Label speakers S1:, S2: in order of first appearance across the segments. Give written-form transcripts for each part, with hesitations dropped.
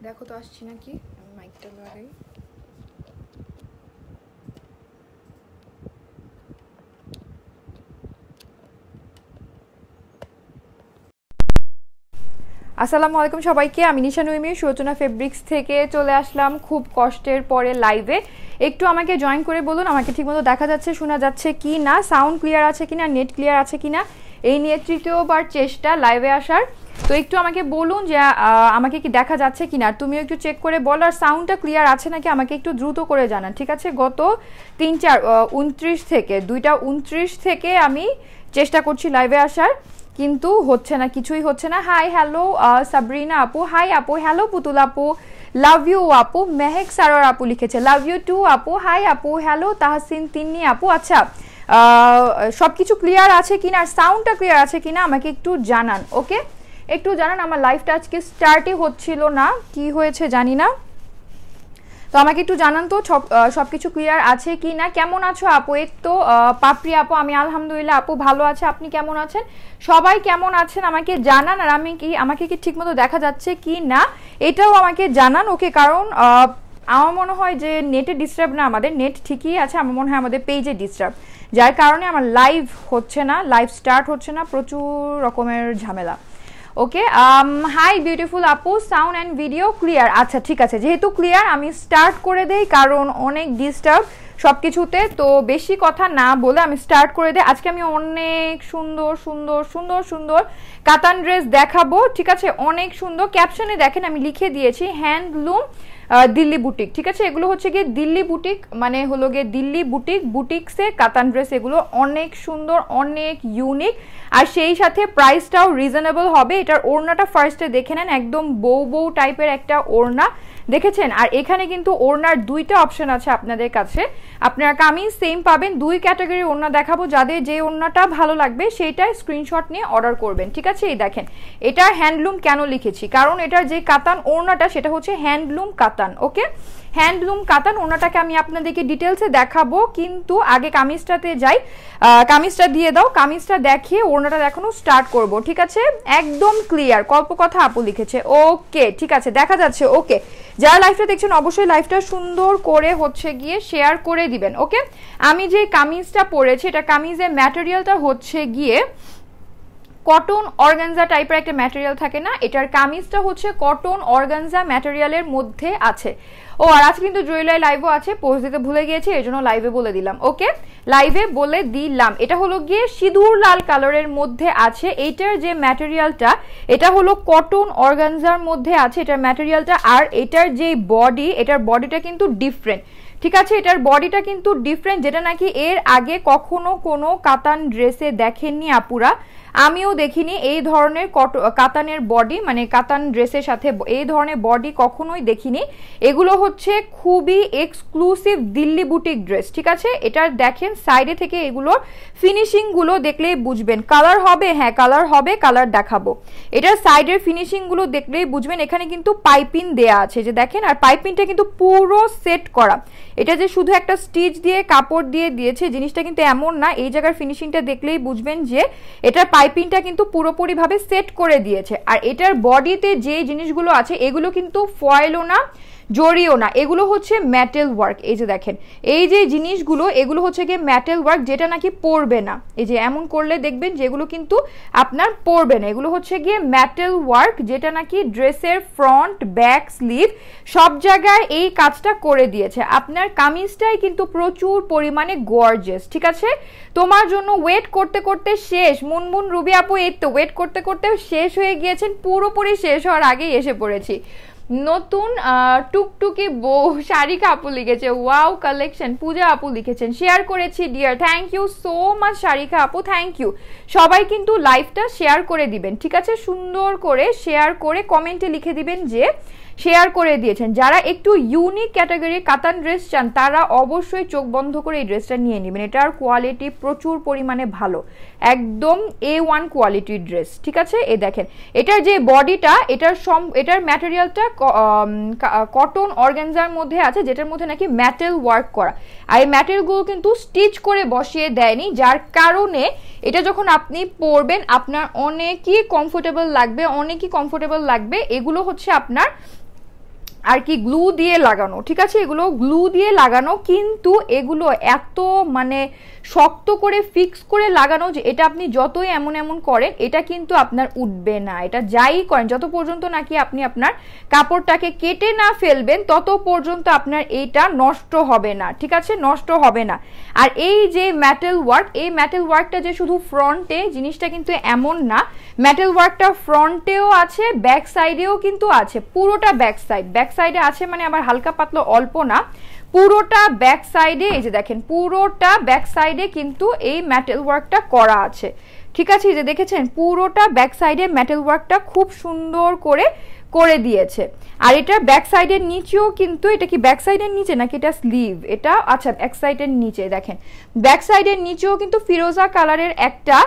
S1: দেখো তো আসছি নাকি, মাইকটা লাগাই। আসসালামু আলাইকুম সবাইকে, আমি নিশা নইমি সুরচনা ফেব্রিক্স থেকে চলে আসলাম খুব কষ্টের পরে লাইভে। একটু আমাকে জয়েন করে বলুন আমাকে ঠিকমতো দেখা যাচ্ছে শোনা যাচ্ছে কি না, সাউন্ড ক্লিয়ার আছে কিনা, নেট ক্লিয়ার আছে কিনা, এই নিয়ে তৃতীয়বার চেষ্টা লাইভে আসার। তো একটু আমাকে বলুন যে আমাকে কি দেখা যাচ্ছে কিনা, তুমিও একটু চেক করে বলো, আর সাউন্ডটা ক্লিয়ার আছে নাকি আমাকে একটু দ্রুত করে জানান, ঠিক আছে? গত 3-4-29 থেকে 2টা 29 থেকে আমি চেষ্টা করছি লাইভে আসার, কিন্তু হচ্ছে না, কিছুই হচ্ছে না। হাই হ্যালো সাবরিনা আপু, হাই আপু, হ্যালো পুতুল আপু, লাভ ইউ আপু, মেহেক সারোয়ার আপু লিখেছে লাভ ইউ টু আপু, হাই আপু, হ্যালো তাহসিন তিন্নি আপু। আচ্ছা, সব কিছু ক্লিয়ার আছে কিনা, সাউন্ডটা ক্লিয়ার আছে কিনা আমাকে একটু জানান, ওকে? একটু জানান। আমার লাইভটা আজকে স্টার্টই হচ্ছিল না, কি হয়েছে জানি না, তো আমাকে একটু জানান তো সব কিছু ক্লিয়ার আছে কি না। কেমন আছো আপু? এই তো পাপড়ি আপু, আমি আলহামদুলিল্লাহ আপু ভালো আছে, আপনি কেমন আছেন? সবাই কেমন আছেন আমাকে জানান, আর আমাকে কি ঠিকমতো দেখা যাচ্ছে কি না এটাও আমাকে জানান, ওকে? কারণ আমার মনে হয় যে নেটে ডিস্টার্ব না, আমাদের নেট ঠিকই আছে, আমার মনে হয় আমাদের পেজে ডিস্টার্ব, যার কারণে আমার লাইভ হচ্ছে না, লাইভ স্টার্ট হচ্ছে না, প্রচুর রকমের ঝামেলা। ওকে, হাই বিউটিফুল আপু, সাউন্ড অ্যান্ড ভিডিও ক্লিয়ার? আচ্ছা ঠিক আছে, যেহেতু ক্লিয়ার আমি স্টার্ট করে দেই, কারণ অনেক ডিস্টার্ব সব কিছুতে, তো বেশি কথা না বলে আমি স্টার্ট করে দেই। আজকে আমি অনেক সুন্দর সুন্দর সুন্দর সুন্দর কাতান ড্রেস দেখাবো, ঠিক আছে? অনেক সুন্দর, ক্যাপশনে দেখেন আমি লিখে দিয়েছি হ্যান্ডলুম দিল্লি বুটিক, ঠিক আছে? এগুলো হচ্ছে গিয়ে দিল্লি বুটিক, মানে হলো গিয়ে দিল্লি বুটিক্সে কাতান ড্রেস, এগুলো অনেক সুন্দর, অনেক ইউনিক, আর সেই সাথে প্রাইসটাও রিজনেবল হবে। এটার ওড়নাটা ফার্স্টে দেখে নেন, একদম বউ বউ টাইপের একটা ওড়না, দেখেছেন? আর এখানে কিন্তু ওড়নার দুইটা অপশন আছে আপনাদের কাছে, আপনারা কামিজ সেম পাবেন, দুই ক্যাটাগরির ওড়না দেখাবো, যাদের যে ওড়নাটা ভালো লাগবে সেইটাই স্ক্রিনশট নিয়ে অর্ডার করবেন, ঠিক আছে? এই দেখেন, এটা হ্যান্ডলুম কেন লিখেছি, কারণ এটার যে কাতান ওড়নাটা সেটা হচ্ছে হ্যান্ডলুম কাতান, ওকে? হ্যান্ডলুম কাতান ওড়নাটাকে আমি আপনাদেরকে ডিটেলসে দেখাবো, কিন্তু আগে কামিজটাতে যাই। কামিজটা দিয়ে দাও, কামিজটা দেখিয়ে ওড়নাটা দেখানো স্টার্ট করব, ঠিক আছে? একদম ক্লিয়ার, কল্পকথা আপু লিখেছে, ওকে ঠিক আছে, দেখা যাচ্ছে, ওকে? যারা লাইভটা দেখছেন অবশ্যই লাইভটা সুন্দর করে হচ্ছে গিয়ে শেয়ার করে দিবেন, ওকে? আমি যে কামিজটা পরেছি, এটা কামিজের ম্যাটেরিয়ালটা হচ্ছে গিয়ে কটন অর্গানজা টাইপের একটা ম্যাটেরিয়াল থাকে না, এটার কামিজটা হচ্ছে কটন অর্গানজা ম্যাটেরিয়ালের মধ্যে আছে। ও আর আজকে কিন্তু জুয়েলারি লাইভও আছে, পোস্ট দিতে ভুলে গিয়েছি, এর জন্য লাইভে বলে দিলাম, ওকে? লাইভে বলে দিলাম। এটা হলো গিয়ে সিঁদুর লাল কালারের মধ্যে আছে, এইটার যে ম্যাটেরিয়ালটা এটা হলো কটন অর্গানজার মধ্যে আছে এটার ম্যাটেরিয়ালটা, আর এটার যে বডি, এটার বডিটা কিন্তু ডিফারেন্ট, ঠিক আছে? এটার বডিটা কিন্তু ডিফারেন্ট, যেটা নাকি এর আগে কখনো কোনো কাতান ড্রেসে দেখেননি আপুরা, আমিও দেখিনি এই ধরনের কাতানের বডি, মানে কাতান ড্রেসের সাথে এই ধরনের বডি কখনোই দেখিনি। এগুলো হচ্ছে খুবই এক্সক্লুসিভ দিল্লি বুটিক ড্রেস, ঠিক আছে? এটা দেখেন সাইডে থেকে এগুলোর ফিনিশিং গুলো দেখলেই বুঝবেন। কালার হবে, হ্যাঁ কালার হবে, কালার দেখাবো। এটার সাইডের ফিনিশিং গুলো দেখলেই বুঝবেন। এখানে কিন্তু পাইপিং দেয়া আছে, যে দেখেন, আর পাইপিংটা কিন্তু পুরো সেট করা, এটা যে শুধু একটা স্টিচ দিয়ে কাপড় দিয়ে দিয়েছে জিনিসটা কিন্তু এমন না, এই জায়গার ফিনিশিংটা দেখলেই বুঝবেন যে এটার পাইপিংটা কিন্তু পুরোপুরি ভাবে সেট করে দিয়েছে। আর এটার বডিতে যে জিনিসগুলো আছে এগুলো কিন্তু ফয়েলও না, জরিও না, এগুলো হচ্ছে মেটাল ওয়ার্ক। এই যে দেখেন, এই যে জিনিসগুলো এগুলো হচ্ছে গিয়ে মেটাল ওয়ার্ক, যেটা নাকি পড়বে না, এই যে এমন করলে দেখবেন যেগুলো কিন্তু আপনার পড়বে না, এগুলো হচ্ছে গিয়ে মেটাল ওয়ার্ক, যেটা নাকি ড্রেসের ফ্রন্ট ব্যাক স্লিভ সব জায়গায় এই কাজটা করে দিয়েছে। আপনার কামিজটাই কিন্তু প্রচুর পরিমাণে গর্জিয়াস, ঠিক আছে? তোমার জন্য ওয়েট করতে করতে শেষ, মুনমুন রুবি আপু, এই তো ওয়েট করতে করতে শেষ হয়ে গিয়েছেন, পুরোপুরি শেষ হওয়ার আগেই এসে পড়েছি। নতুন টুকটুকি বউ শারিকা আপু লিখেছে, ওয়াও কালেকশন, পূজা আপু লিখেছেন, শেয়ার করেছি dear, thank you so much Sharika আপু, থ্যাংক ইউ। সবাই কিন্তু লাইভটা শেয়ার করে দিবেন, ঠিক আছে? সুন্দর করে শেয়ার করে কমেন্টে লিখে দিবেন যে শেয়ার করে দিয়েছেন। যারা একটু ইউনিক ক্যাটাগরির কাতান ড্রেস চান তারা অবশ্যই চোখ বন্ধ করে এই ড্রেসটা নিয়ে নেবেন, এটার কোয়ালিটি প্রচুর পরিমাণে ভালো, একদম A1 কোয়ালিটির ড্রেস, ঠিক আছে? এই দেখেন, এটার যে বডিটা, এটার ম্যাটেরিয়ালটা কটন অর্গানজার মধ্যে আছে, যেটার মধ্যে নাকি মেটাল ওয়ার্ক করা, আর এই ম্যাটেরিয়ালগুলো কিন্তু স্টিচ করে বসিয়ে দেয়নি, যার কারণে এটা যখন আপনি পরবেন আপনার অনেকই কমফোর্টেবল লাগবে, অনেকই কমফোর্টেবল লাগবে। এগুলো হচ্ছে আপনার আর কি গ্লু দিয়ে লাগানো, ঠিক আছে, এগুলো গ্লু দিয়ে লাগানো, কিন্তু এগুলো এত মানে শক্ত করে ফিক্স করে লাগানো যে এটা আপনি যতই এমন এমন করেন এটা কিন্তু আপনার উঠবে না। এটা যাই করেন, যত পর্যন্ত নাকি আপনি আপনার কাপড়টাকে কেটে না ফেলবেন তত পর্যন্ত আপনার এইটা নষ্ট হবে না, ঠিক আছে, নষ্ট হবে না। আর এই যে মেটাল ওয়ার্ক, এই মেটাল ওয়ার্কটা যে শুধু ফ্রন্টে, জিনিসটা কিন্তু এমন না, মেটাল ওয়ার্কটা ফ্রন্টেও আছে, ব্যাক সাইডেও কিন্তু আছে, পুরোটা ব্যাক সাইডে আছে, মানে আবার হালকা পাতলা অল্প না, পুরোটা ব্যাক সাইডে। এই যে দেখেন পুরোটা ব্যাক সাইডে কিন্তু এই মেটাল ওয়ার্কটা করা আছে, ঠিক আছে, এই যে দেখেছেন পুরোটা ব্যাক সাইডে মেটাল ওয়ার্কটা খুব সুন্দর করে করে দিয়েছে। আর এটা ব্যাক সাইডের নিচেও কিন্তু, এটা কি ব্যাক সাইডের নিচে নাকি এটা স্লিভ, এটা আচ্ছা ব্যাক সাইডের নিচে, দেখেন ব্যাক সাইডের নিচেও কিন্তু ফিরোজা কালারের একটা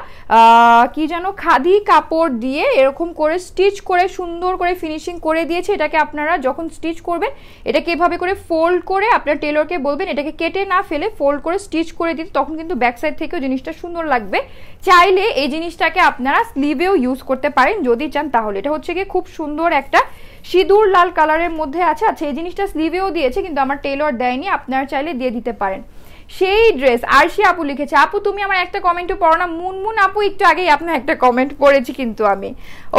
S1: কি যেন খাদি কাপড় দিয়ে এরকম করে স্টিচ করে সুন্দর করে ফিনিশিং করে দিয়েছে। এটাকে আপনারা যখন স্টিচ করবেন এটাকে এভাবে করে ফোল্ড করে আপনার টেলরকে বলবেন এটাকে কেটে না ফেলে ফোল্ড করে স্টিচ করে দিতে, তখন কিন্তু ব্যাক সাইড থেকেও জিনিসটা সুন্দর লাগবে। চাইলে এই জিনিসটাকে আপনারা স্লিভেও ইউজ করতে পারেন যদি চান তাহলে। এটা হচ্ছে কি খুব সুন্দর একটা সিঁদুর লাল কালারের মধ্যে আছে। আচ্ছা এই জিনিসটা স্লিভেও দিয়েছে কিন্তু আমার টেলর দেয়নি, আপনারা চাইলে দিয়ে দিতে পারেন। সেই ড্রেস আরশি আপু লিখেছে, আপু তুমি আমার একটা কমেন্টও পড়ো না। মুনমুন আপু একটু আগেই আপনার একটা কমেন্ট পড়েছি কিন্তু আমি,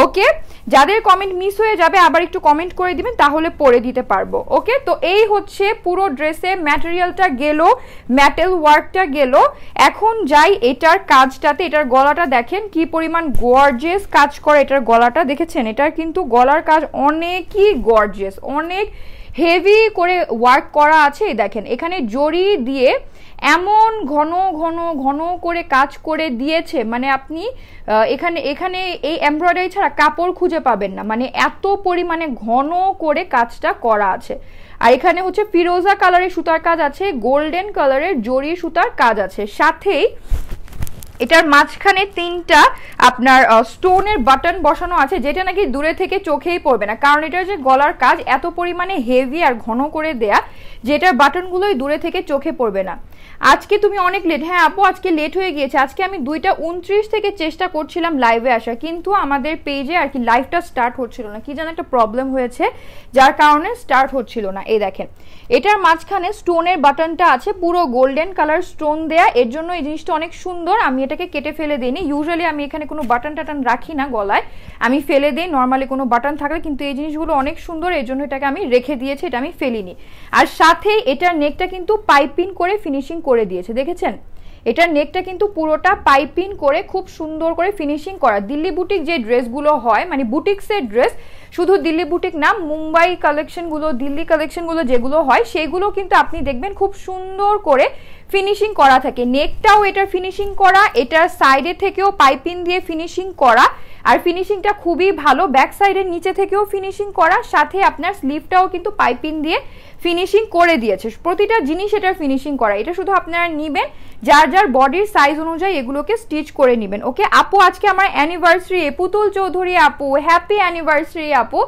S1: ওকে, যাদের কমেন্ট মিস হয়ে যাবে আবার একটু কমেন্ট করে দিবেন তাহলে পড়ে দিতে পারবো, ওকে। তো এই হচ্ছে পুরো ড্রেসে ম্যাটেরিয়ালটা গেল, মেটাল ওয়ার্কটা গেল। এখন যাই এটার কাজটাতে। এটার গলাটা দেখেন কি পরিমাণ গর্জিয়াস কাজ করে এটার গলাটা, দেখেছেন এটার কিন্তু গলার কাজ অনেকই গর্জিয়াস, অনেক হেভি করে ওয়ার্ক করা আছে। দেখেন এখানে জড়ি দিয়ে এমন ঘন ঘন ঘন করে কাজ করে দিয়েছে, মানে আপনি এখানে এখানে এই এমব্রয়ডারি ছাড়া কাপড় খুঁজে পাবেন না, মানে এত পরিমাণে ঘন করে কাজটা করা আছে। আর এখানে হচ্ছে ফিরোজা কালারের সুতার কাজ আছে, গোল্ডেন কালারের জড়ি সুতার কাজ আছে, সাথেই এটার মাঝখানে তিনটা আপনার স্টোনের বাটন বসানো আছে, যেটা নাকি দূরে থেকে চোখেই পড়বে না, কারণ এটার যে গলার কাজ এত পরিমাণে হেভি আর ঘন করে দেয়া যে এটার বাটনগুলোই দূরে থেকে চোখে পড়বে না। আজকে তুমি অনেক লেট, হ্যাঁ আপু আজকে লেট হয়ে গিয়েছে। আজকে আমি 2:29 থেকে চেষ্টা করছিলাম লাইভে আসার, কিন্তু আমাদের পেজে আর কি লাইভটা স্টার্ট হচ্ছিল না, কি যেন একটা প্রবলেম হয়েছে যার কারণে স্টার্ট হচ্ছিল না। এই দেখেন এটার মাঝখানে স্টোনের বাটনটা আছে, পুরো গোল্ডেন কালার স্টোন দেয়া, এর জন্য এই জিনিসটা অনেক সুন্দর। আমি এটাকে কেটে ফেলে দিইনি, ইউজুয়ালি আমি এখানে কোনো বাটন টাটন রাখি না গলায়, আমি ফেলে দিই নর্মালি কোনো বাটন থাকলে, কিন্তু এই জিনিসগুলো অনেক সুন্দর এই জন্য এটাকে আমি রেখে দিয়েছি, এটা আমি ফেলিনি। আর সাথে এটার নেকটা কিন্তু পাইপিং করে ফিনিশিং করে দিয়েছে, দেখেছেন এটার নেকটা কিন্তু পুরোটা পাইপিং করে খুব সুন্দর করে ফিনিশিং করা। দিল্লি বুটিক যে ড্রেসগুলো হয়, মানে বুটিক্সের ড্রেস, শুধু দিল্লি বুটিক না, মুম্বাই কালেকশনগুলো, দিল্লি কালেকশনগুলো যেগুলো হয় সেগুলো কিন্তু আপনি দেখবেন খুব সুন্দর করে ফিনিশিং করা থাকে। নেকটাও এটার ফিনিশিং করা, এটার সাইডে থেকেও পাইপিং দিয়ে ফিনিশিং করা, আর ফিনিশিংটা খুবই ভালো। ব্যাক সাইডের নিচে থেকেও ফিনিশিং করা, সাথে আপনার স্লিভটাও কিন্তু পাইপিং দিয়ে ফিনিশিং করে দিয়েছে। প্রতিটা জিনিস এটার ফিনিশিং করা। এটা শুধু আপনারা নিবেন যার যার বডির সাইজ অনুযায়ী এগুলোকে স্টিচ করে নেবেন, ওকে। আপু আজকে আমার অ্যানিভার্সারি, পুতুল চৌধুরী আপু হ্যাপি অ্যানিভার্সারি আপু।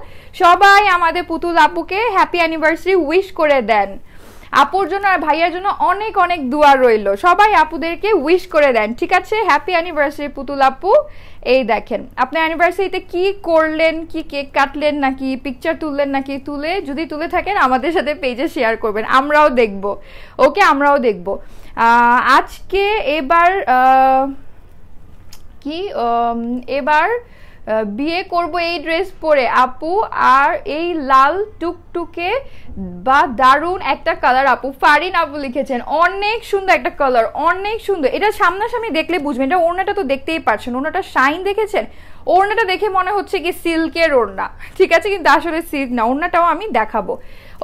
S1: সবাই আমাদের পুতুল আপুকে হ্যাপি অ্যানিভার্সারি উইশ করে দেন। আপুর জন্য আর ভাইয়ার জন্য অনেক অনেক দোয়া রইল, সবাই আপুদেরকে উইশ করে দেন, ঠিক আছে। হ্যাপি অ্যানিভার্সারি পুতুল আপু। এই দেখেন আপনার অ্যানিভার্সারিতে কি করলেন, কি কেক কাটলেন নাকি পিকচার তুললেন, নাকি তুলে যদি তুলে থাকেন আমাদের সাথে পেজে শেয়ার করবেন, আমরাও দেখব, ওকে, আমরাও দেখব। আজকে এবার কি এবার বিয়ে করব এই ড্রেস পরে আপু, আর এই লাল টুকটুকে বা দারুণ একটা কালার আপু। ফারিন আপু লিখেছেন অনেক সুন্দর একটা কালার, অনেক সুন্দর। এটা সামনাসামনি দেখলে বুঝবেন, এটা ওড়নাটা তো দেখতেই পাচ্ছেন, ওড়নাটা শাইন দেখেছেন, ওড়নাটা দেখে মনে হচ্ছে কি সিল্কের ওড়না, ঠিক আছে, কিন্তু আসলে সিল্ক না, ওড়নাটাও আমি দেখাবো,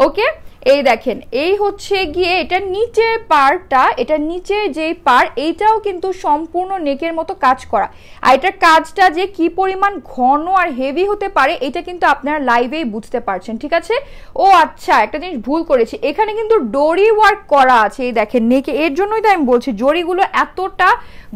S1: ওকে। এই দেখেন এই হচ্ছে গিয়ে এটা নিচের পার্টটা, এটা নিচের যেই পার্ট এইটাও কিন্তু সম্পূর্ণ নেকের মতো কাজ করা। আর এটার কাজটা যে কি পরিমাণ ঘন আর হেভি হতে পারে এটা কিন্তু আপনারা লাইভেই বুঝতে পারছেন, ঠিক আছে। ও আচ্ছা একটা জিনিস ভুল করেছি, এখানে কিন্তু ডরি ওয়ার্ক করা আছে, এই দেখেন নেকে, এর জন্যই তো আমি বলছি জরিগুলো এতটা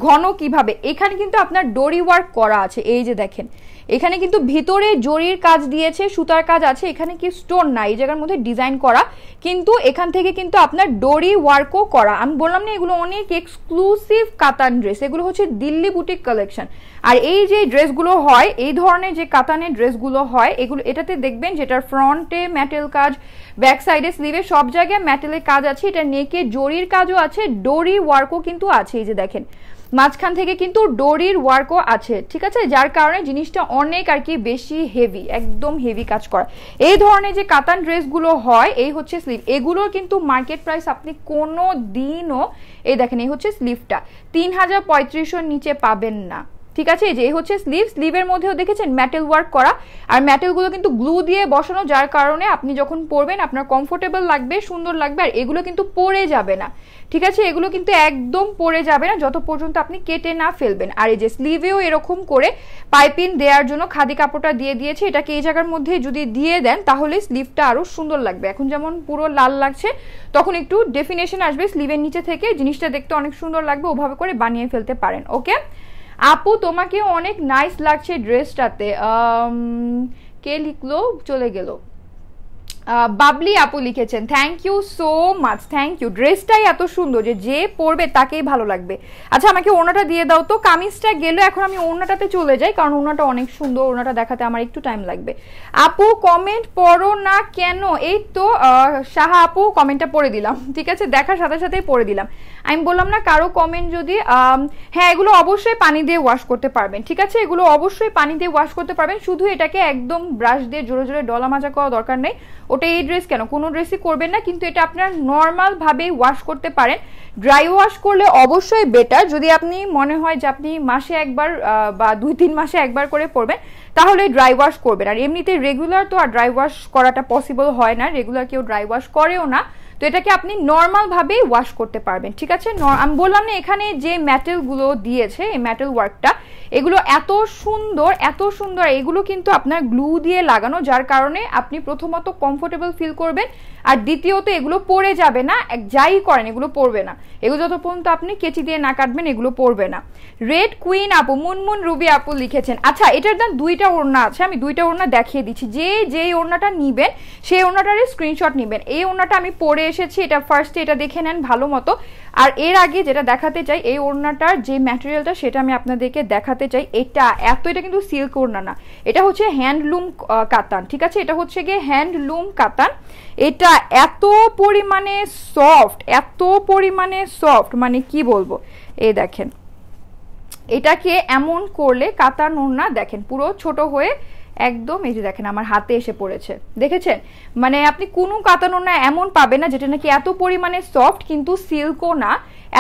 S1: ঘন কিভাবে। এখানে কিন্তু আপনার ডরি ওয়ার্ক করা আছে, এই যে দেখেন এখানে কিন্তু ভিতরে জরির কাজ দিয়েছে, সুতার কাজ আছে, এখানে কি স্টোন না, এই জায়গার মধ্যে ডিজাইন করা, কিন্তু এখান থেকে কিন্তু আপনার ডোরি ওয়ার্কও করা। আমি বললাম না এগুলো অনেক এক্সক্লুসিভ কাতান ড্রেস, এগুলো হচ্ছে দিল্লি বুটিক কালেকশন। আর এই যে ড্রেসগুলো হয়, এই ধরনের যে কাতানের ড্রেসগুলো হয়, এগুলো এটাতে দেখবেন যেটার ফ্রন্টে ম্যাটেল কাজ, ব্যাক সাইডে স্লিভে সব জায়গায় ম্যাটেলের কাজ আছে, এটা নেকে জরির কাজও আছে, ডোরি ওয়ার্কও কিন্তু আছে। এই যে দেখেন মাঝখান থেকে কিন্তু ডোরির ওয়ার্কও আছে, ঠিক আছে, যার কারণে জিনিসটা অনেক আর কি বেশি হেভি, একদম হেভি কাজ করা। এই ধরনের যে কাতান ড্রেসগুলো হয়, এই হচ্ছে স্লিভ, এগুলোর কিন্তু মার্কেট প্রাইস আপনি কোনো দিনও, এই দেখেন এই হচ্ছে স্লিভটা ৩,৩৫০-র নিচে পাবেন না, ঠিক আছে। এই যে হচ্ছে স্লিভ, স্লিভের মধ্যেও দেখেছেন ম্যাটেল ওয়ার্ক করা, আর ম্যাটেলগুলো কিন্তু গ্লু দিয়ে বসানো, যার কারণে আপনি যখন পরবেন আপনার কমফোর্টেবল লাগবে, সুন্দর লাগবে, আর এগুলো কিন্তু পরে যাবে না, ঠিক আছে, এগুলো কিন্তু একদম পরে যাবে না যত পর্যন্ত আপনি কেটে না ফেলবেন। আর এই যে স্লিভেও এরকম করে পাইপিং দেওয়ার জন্য খাদি কাপড়টা দিয়ে দিয়েছে, এটাকে এই জায়গার মধ্যে যদি দিয়ে দেন তাহলে স্লিভটা আরো সুন্দর লাগবে। এখন যেমন পুরো লাল লাগছে, তখন একটু ডেফিনেশন আসবে স্লিভের নিচে থেকে, জিনিসটা দেখতে অনেক সুন্দর লাগবে, ওভাবে করে বানিয়ে ফেলতে পারেন। ওকে আপু, তোমাকে অনেক নাইস লাগছে ড্রেসটাতে, কে লিখলো চলে গেল, বাবলি আপু লিখেছেন, thank you so much, thank you. ড্রেসটাই এত সুন্দর যে পরবে তাকেই ভালো লাগবে। আচ্ছা আমাকে ওড়নাটা দিয়ে দাও তো, কামিজটা গেল, এখন আমি ওড়নাটাতে চলে যাই, কারণ ওড়নাটা অনেক সুন্দর, ওড়নাটা দেখাতে আমার একটু টাইম লাগবে। আপু কমেন্ট পড়ো না কেন? এই তো সাহা আপু কমেন্টটা পড়ে দিলাম, ঠিক আছে, দেখার সাথে সাথেই পড়ে দিলাম। আমি বললাম না কারো কমেন্ট যদি, হ্যাঁ এগুলো অবশ্যই পানি দিয়ে ওয়াশ করতে পারবেন, ঠিক আছে, এগুলো অবশ্যই পানি দিয়ে ওয়াশ করতে পারবেন, শুধু এটাকে একদম ব্রাশ দিয়ে জোরে জোরে ডলা মাজা করা দরকার নেই। ওটা এই ড্রেস কেন, কোনো ড্রেসই করবেন না, কিন্তু এটা আপনার নর্মাল ভাবে ওয়াশ করতে পারেন। ড্রাই ওয়াশ করলে অবশ্যই বেটার, যদি আপনি মনে হয় যে আপনি মাসে একবার বা 2-3 মাসে একবার করে পরবেন, তাহলে ড্রাই ওয়াশ করবেন। আর এমনিতে রেগুলার তো আর ড্রাই ওয়াশ করাটা পসিবল হয় না, রেগুলার কেউ ড্রাই ওয়াশ করেও না, তো এটাকে আপনি নর্মাল ভাবে ওয়াশ করতে পারবেন, ঠিক আছে। আমি বললাম না এখানে যে ম্যাটেলগুলো দিয়েছে, এই ম্যাটেল ওয়ার্কটা, এগুলো এত সুন্দর, এত সুন্দর, এগুলো কিন্তু আপনার গ্লু দিয়ে লাগানো, যার কারণে আপনি প্রথমত কমফোর্টেবল ফিল করবেন, আর দ্বিতীয়ত এগুলো পরে যাবে না, যাই করেন এগুলো পরবে না, এগুলো যত পর্যন্ত আপনি কেচি দিয়ে না কাটবেন এগুলো পরবে না। রেড কুইন আপু, মুনমুন রুবি আপু লিখেছেন, আচ্ছা এটার না দুইটা ওড়না আছে, আমি দুইটা ওড়না দেখিয়ে দিচ্ছি, যেই ওড়নাটা নিবেন সেই ওড়নাটারই স্ক্রিনশট নিবেন। এই ওড়নাটা আমি পরে এসেছি, এটা ফার্স্টে এটা দেখে নেন ভালো মতো। আর এর আগে যেটা দেখাতে চাই, এই ওড়নাটার যে ম্যাটেরিয়ালটা সেটা আমি আপনাদেরকে দেখাতে চাই। এটা কিন্তু সিল্ক ওড়না না, এটা হচ্ছে হ্যান্ডলুম কাতান, ঠিক আছে, এটা হচ্ছে গিয়ে হ্যান্ডলুম কাতান। এটা এত পরিমাণে সফট, এত পরিমাণে সফট, মানে কি বলবো, এই দেখেন এটাকে এমন করলে কাতান ওড়না দেখেন পুরো ছোট হয়ে একদম, এই যে দেখেন আমার হাতে এসে পড়েছে, দেখেছেন, মানে আপনি কোনো কাতান ওড়না এমন পাবেন না যেটা নাকি এত পরিমাণে সফট কিন্তু সিল্কও না,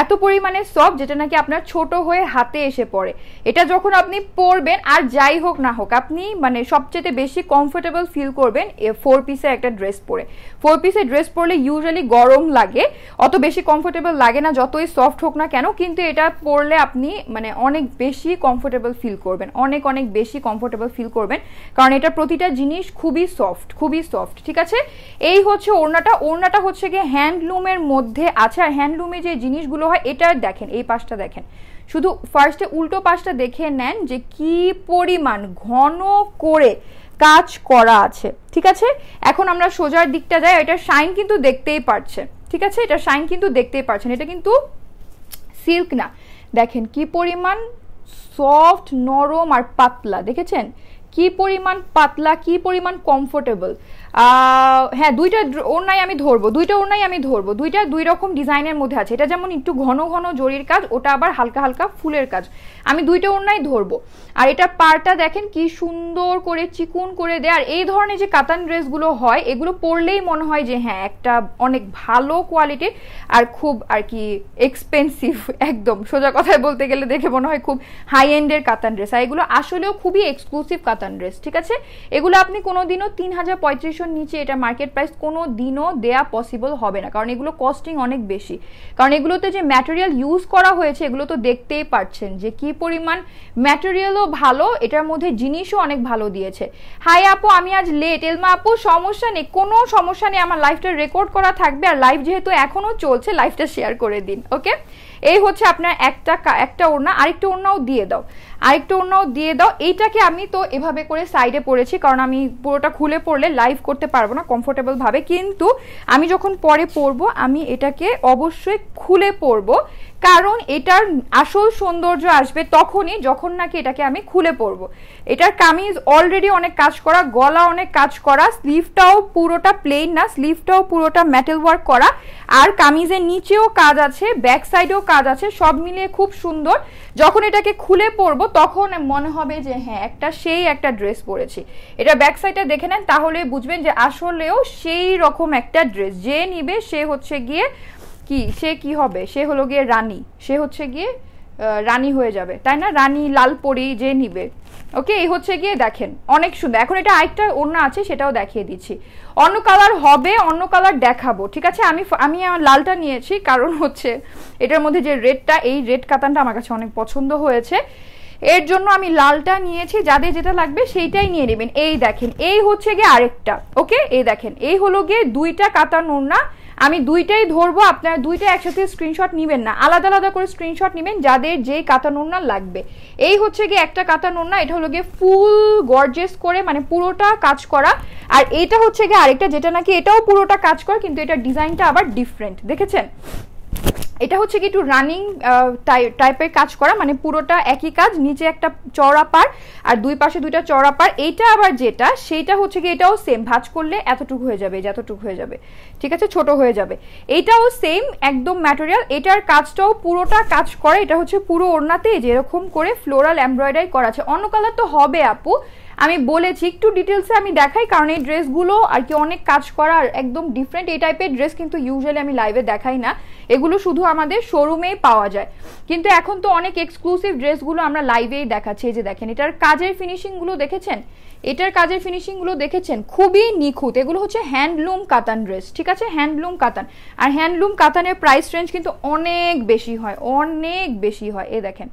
S1: এত পরিমাণে সফট যেটা নাকি আপনার ছোট হয়ে হাতে এসে পড়ে। এটা যখন আপনি পরবেন, আর যাই হোক না হোক, আপনি মানে সবচেয়ে বেশি কমফোর্টেবল ফিল করবেন 4 পিসের একটা ড্রেস পরে। 4 পিসের ড্রেস পরলে ইউজুয়ালি গরম লাগে, অত বেশি কমফোর্টেবল লাগে না যতই সফট হোক না কেন, কিন্তু এটা পরলে আপনি মানে অনেক বেশি কমফোর্টেবল ফিল করবেন, অনেক অনেক বেশি কমফোর্টেবল ফিল করবেন, কারণ এটা প্রতিটা জিনিস খুবই সফট, খুবই সফট, ঠিক আছে। এই হচ্ছে ওড়নাটা, ওড়নাটা হচ্ছে গিয়ে হ্যান্ডলুমের মধ্যে আছে, আর হ্যান্ডলুমে যে জিনিসগুলো হয়, এটা দেখেন এই পাশটা দেখেন, শুধু ফার্স্টে উল্টো পাশটা দেখে নেন যে কি পরিমাণ ঘন করে কাজ করা আছে, ঠিক আছে। এখন আমরা সোজার দিকটা যাই, এটা শাইন কিন্তু দেখতেই পাচ্ছেন, ঠিক আছে, এটা শাইন কিন্তু দেখতেই পাচ্ছেন, এটা কিন্তু সিল্ক না, দেখেন কি পরিমাণ সফট, নরম আর পাতলা, দেখেছেন কি পরিমাণ পাতলা, কি পরিমাণ কমফোর্টেবল। হ্যাঁ দুইটা ওড়নাই আমি ধরবো, দুইটা দুই রকম ডিজাইনের মধ্যে আছে, এটা যেমন একটু ঘন ঘন জরির কাজ, ওটা আবার হালকা হালকা ফুলের কাজ, আমি দুইটা ওড়নাই ধরবো। আর এটা পাড়টা দেখেন কি সুন্দর করে চিকুন করে দেয়। আর এই ধরনের যে কাতান ড্রেসগুলো হয়, এগুলো পরলেই মনে হয় যে হ্যাঁ একটা অনেক ভালো কোয়ালিটির আর খুব আর কি এক্সপেন্সিভ, একদম সোজা কথায় বলতে গেলে দেখে মনে হয় খুব হাই এন্ডের কাতান ড্রেস, আর এগুলো আসলেও খুবই এক্সক্লুসিভ কাতান ড্রেস, ঠিক আছে। এগুলো আপনি কোনোদিনও ৩,০৩৫ নিচে এটা মার্কেট প্রাইস কোনো দিনও দেয়া পসিবল হবে না, কারণ এগুলো কস্টিং অনেক বেশি, কারণ এগুলোতে যে ম্যাটেরিয়াল ইউজ করা হয়েছে এগুলো তো দেখতেই পাচ্ছেন যে কি পরিমাণ ম্যাটেরিয়ালও ভালো, এটার মধ্যে জিনিসও অনেক ভালো দিয়েছে। হাই আপু, আমি আজ লেট। এলমা আপু সমস্যা নেই, কোনো সমস্যা নেই, আমার লাইভটা রেকর্ড করা থাকবে, আর লাইভ যেহেতু এখনো চলছে লাইভটা শেয়ার করে দিন, ওকে। এই হচ্ছে আপনার একটা ওড়না, আরেকটা ওড়নাও দিয়ে দাও, আরেকটা ওড়নাও দিয়ে দাও। এইটাকে আমি তো এভাবে করে সাইডে পরেছি, কারণ আমি পুরোটা খুলে পরলে লাইভ করতে পারবো না কমফোর্টেবল ভাবে, কিন্তু আমি যখন পরে পরবো আমি এটাকে অবশ্যই খুলে পরবো, কারণ এটার আসল সৌন্দর্য আসবে তখনই যখন নাকি এটাকে আমি খুলে পরবো। এটার কামিজ অলরেডি অনেক কাজ করা, গলা অনেক কাজ করা, স্লিভটাও পুরোটা প্লেন না, স্লিভটাও পুরোটা মেটাল ওয়ার্ক করা, আর কামিজের নিচেও কাজ আছে, ব্যাক সাইডেও কাজ আছে, সব মিলিয়ে খুব সুন্দর। যখন এটাকে খুলে পরবো তখন মনে হবে যে হ্যাঁ একটা ড্রেস পরেছি। এটা ব্যাক সাইডটা দেখে নেন তাহলে বুঝবেন যে আসলেও সেই রকম একটা ড্রেস। যে নিবে সে হচ্ছে গিয়ে কি হবে, সে হলো গিয়ে রানী, সে হচ্ছে গিয়ে রানী হয়ে যাবে, তাই না? রানী লালপরি যে নিবে। ওকে, এই হচ্ছে গিয়ে দেখেন অনেক সুন্দর। এখন এটা আরেকটা ওড়না আছে সেটাও দেখিয়ে দিচ্ছি, অন্য কালার হবে, অন্য কালার দেখাবো, ঠিক আছে? আমি আমার লালটা নিয়েছি কারণ হচ্ছে এটার মধ্যে যে রেডটা, এই রেড কাতানটা আমার কাছে অনেক পছন্দ হয়েছে, এর জন্য আমি লালটা নিয়েছি। যাদের যেটা লাগবে সেইটাই নিয়ে নেবেন। এই দেখেন, এই হচ্ছে গিয়ে আরেকটা। ওকে, এই দেখেন, এই হলো গিয়ে দুইটা কাতান ওড়না, আমি দুইটাই ধরবো, আপনারা দুইটা একসাথে স্ক্রিনশট নেবেন না, আলাদা আলাদা করে স্ক্রিনশট নেবেন যাদের যেই কাতান ওড়না লাগবে। এই হচ্ছে গিয়ে একটা কাতান ওড়না, এটা হলো গিয়ে ফুল গর্জিয়াস করে, মানে পুরোটা কাজ করা। আর এটা হচ্ছে গিয়ে আরেকটা, যেটা নাকি এটাও পুরোটা কাজ করে কিন্তু এটার ডিজাইনটা আবার ডিফারেন্ট, দেখেছেন? এটা হচ্ছে কি একটু রানিং টাইপের কাজ করা, মানে পুরোটা একই কাজ, নিচে একটা চওড়া পার আর দুই পাশে দুইটা চওড়া পার। এইটা আবার যেটা সেইটা হচ্ছে কি এটাও সেম, ভাঁজ করলে এতটুকু হয়ে যাবে, যতটুকু হয়ে যাবে, ঠিক আছে, ছোট হয়ে যাবে। এইটাও সেম একদম ম্যাটেরিয়াল, এটার কাজটাও পুরোটা কাজ করে। এটা হচ্ছে পুরো ওড়নাতে যেরকম করে ফ্লোরাল এমব্রয়ডারি করা আছে। অন্য কালার তো হবে আপু, আমি বলেছি একটু ডিটেলসে আমি দেখাই, কারণ এই ড্রেসগুলো আর কি অনেক কাজ করা আর একদম ডিফারেন্ট। এই টাইপের ড্রেস কিন্তু ইউজুয়ালি আমি লাইভে দেখাই না, এগুলো শুধু আমাদের শোরুমেই পাওয়া যায়। কিন্তু এখন তো অনেক এক্সক্লুসিভ ড্রেসগুলো আমরা লাইভেই দেখাচ্ছি। এই যে দেখেন, এটার কাজের ফিনিশিংগুলো দেখেছেন, এটার কাজের ফিনিশিংগুলো দেখেছেন, খুবই নিখুঁত। এগুলো হচ্ছে হ্যান্ডলুম কাতান ড্রেস, ঠিক আছে, হ্যান্ডলুম কাতান। আর হ্যান্ডলুম কাতানের প্রাইস রেঞ্জ কিন্তু অনেক বেশি হয়, অনেক বেশি হয়। এই দেখেন,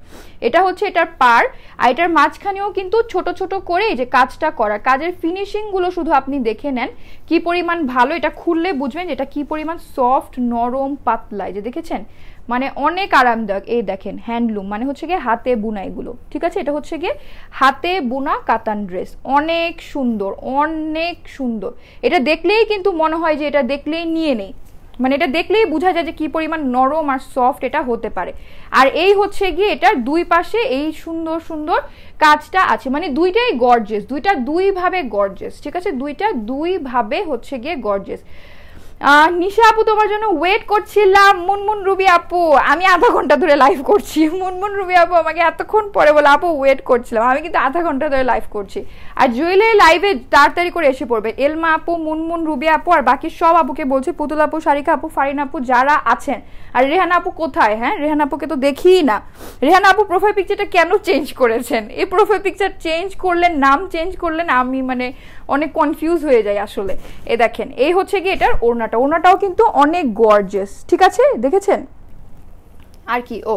S1: এটা হচ্ছে এটার পার, আর এটার মাঝখানেও কিন্তু ছোট ছোট করে এই যে কাজটা করা, কাজের ফিনিশিংগুলো শুধু আপনি দেখে নেন কি পরিমাণ ভালো। এটা খুললে বুঝবেন যে এটা কি পরিমাণ সফট, নরম, পাতলা। এই যে দেখেছেন, মানে অনেক আরামদায়ক। এই দেখেন, হ্যান্ডলুম মানে হচ্ছে গিয়ে হাতে বুনা এগুলো, ঠিক আছে? এটা হচ্ছে গিয়ে হাতে বুনা কাতান ড্রেস, অনেক সুন্দর, অনেক সুন্দর। এটা দেখলেই কিন্তু মনে হয় যে এটা দেখলেই নিয়ে নেই, মানে এটা দেখলেই বোঝা যায় যে কি পরিমাণ নরম আর সফট এটা হতে পারে। আর এই হচ্ছে গিয়ে এটার দুই পাশে এই সুন্দর সুন্দর কাজটা আছে, মানে দুইটাই গর্জিয়াস, দুইটা দুই ভাবে গর্জিয়াস, ঠিক আছে? দুইটা দুই ভাবে হচ্ছে গিয়ে গর্জিয়াস। নিশা আপু তোমার জন্য ওয়েট করছিলাম। মুনমুন রুবি আপু, আমি আধা ঘন্টা ধরে লাইভ করছি। মুনমুন রুবি আপু আমাকে এতক্ষণ পরে বলে আপু ওয়েট করছিলাম, আমি কিন্তু আধা ঘন্টা ধরে লাইভ করছি। আর জুয়েলের লাইভে তাড়াতাড়ি করে এসে পড়বে। এলমা আপু, মুনমুন রুবি আপু আর বাকি সব আপুকে বলছে, পুতুল আপু, সারিকা আপু, ফারিন আপু যারা আছেন। আর রেহানা আপু কোথায়? হ্যাঁ, রেহানা আপুকে তো দেখিই না। রেহানা আপু প্রোফাইল পিকচারটা কেন চেঞ্জ করেছেন? এই প্রোফাইল পিকচার চেঞ্জ করলেন, নাম চেঞ্জ করলেন, আমি মানে অনেক কনফিউজ হয়ে যায় আসলে। এ দেখেন, এই হচ্ছে কি এটার ওড়নাটা, ওড়নাটাও কিন্তু অনেক গর্জিয়াস, ঠিক আছে, দেখেছেন? আর কি, ও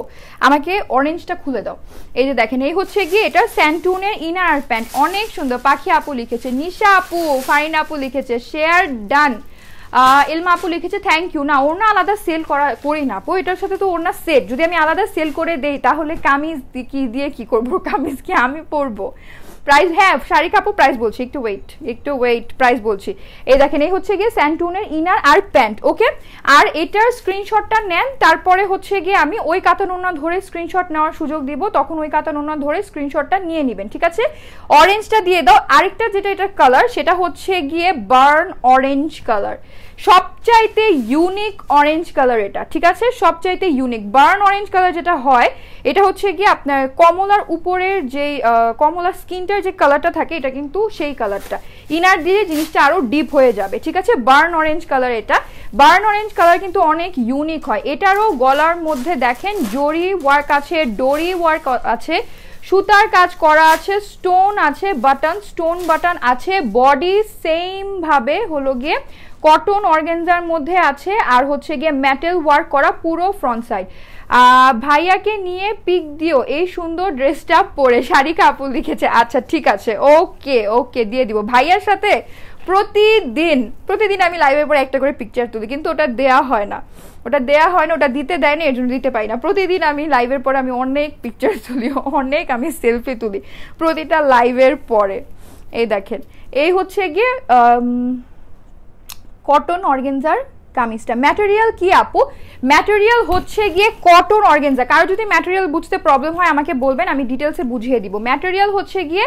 S1: আমাকে অরেঞ্জটা খুলে দাও। এই যে দেখেন, এই হচ্ছে গিয়ে এটা স্যান্টুনের ইনার আর প্যান্ট, অনেক সুন্দর। পাখি আপু লিখেছে, নিশা আপু, ফারিন আপু লিখেছে শেয়ার ডান, এলমা আপু লিখেছে থ্যাংক ইউ। না, ওড়না আলাদা সেল করি না আপু, এটার সাথে তো ওড়না সেট। যদি আমি আলাদা সেল করে দেই তাহলে কামিজ কি দিয়ে কি করবো? কামিজ কি আমি পরবো? প্রাইস, হ্যাঁ শাড়ি কাপড় প্রাইস বলছি, একটু ওয়েট প্রাইস বলছি। এই দেখেন, এই হচ্ছে গিয়ে স্যান্টুনের ইনার আর প্যান্ট। ওকে, আর এটার স্ক্রিনশটটা নেন, তারপরে হচ্ছে গিয়ে আমি ওই কাতান ওড়না ধরে স্ক্রিনশট নেওয়ার সুযোগ দিব, তখন ওই কাতান ওড়না ধরে স্ক্রিনশটটা নিয়ে নেবেন, ঠিক আছে? অরেঞ্জটা দিয়ে দাও। আরেকটা যেটা এটার কালার সেটা হচ্ছে গিয়ে বার্ন অরেঞ্জ কালার, সবচাইতে ইউনিক অরেঞ্জ কালার এটা, ঠিক আছে? সবচাইতে ইউনিক বার্ন অরেঞ্জ কালার যেটা হয়, এটা হচ্ছে গিয়ে আপনার কমলার উপরের যে কমলার স্কিনটার যে কালারটা থাকে, এটা কিন্তু সেই কালারটা। ইনার দিয়ে জিনিসটা আরো ডিপ হয়ে যাবে, ঠিক আছে? বার্ন অরেঞ্জ কালার এটা। বার্ন অরেঞ্জ কালার কিন্তু অনেক ইউনিক হয়। এটারও গলার মধ্যে দেখেন জরি ওয়ার্ক আছে, ডোরি ওয়ার্ক আছে, সুতার কাজ করা আছে, স্টোন আছে, বাটন, স্টোন বাটন আছে। বডি সেম ভাবে হলো গিয়ে কটন অর্গানজার মধ্যে আছে, আর হচ্ছে গিয়ে মেটাল ওয়ার্ক করা পুরো ফ্রন্ট সাইড। ভাইয়াকে নিয়ে পিক দিও এই সুন্দর ড্রেসটা পরে, শারিকা আপু লিখেছে। আচ্ছা ঠিক আছে, ওকে ওকে দিয়ে দিব। ভাইয়ার সাথে প্রতিদিন আমি লাইভের পরে একটা করে পিকচার তুলি, কিন্তু ওটা দেয়া হয় না, ওটা দিতে দেয় না, এর জন্য দিতে পারি না। প্রতিদিন আমি লাইভের পরে আমি অনেক পিকচার তুলি, অনেক আমি সেলফি তুলি প্রতিটা লাইভের পরে। এই দেখেন, এই হচ্ছে গিয়ে কটন অর্গানজার কামিজটা। ম্যাটেরিয়াল কি আপু? ম্যাটেরিয়াল হচ্ছে গিয়ে কটন অর্গানজা। কারো যদি ম্যাটেরিয়াল বুঝতে প্রবলেম হয় আমাকে বলবেন, আমি ডিটেলসে বুঝিয়ে দিব। ম্যাটেরিয়াল হচ্ছে গিয়ে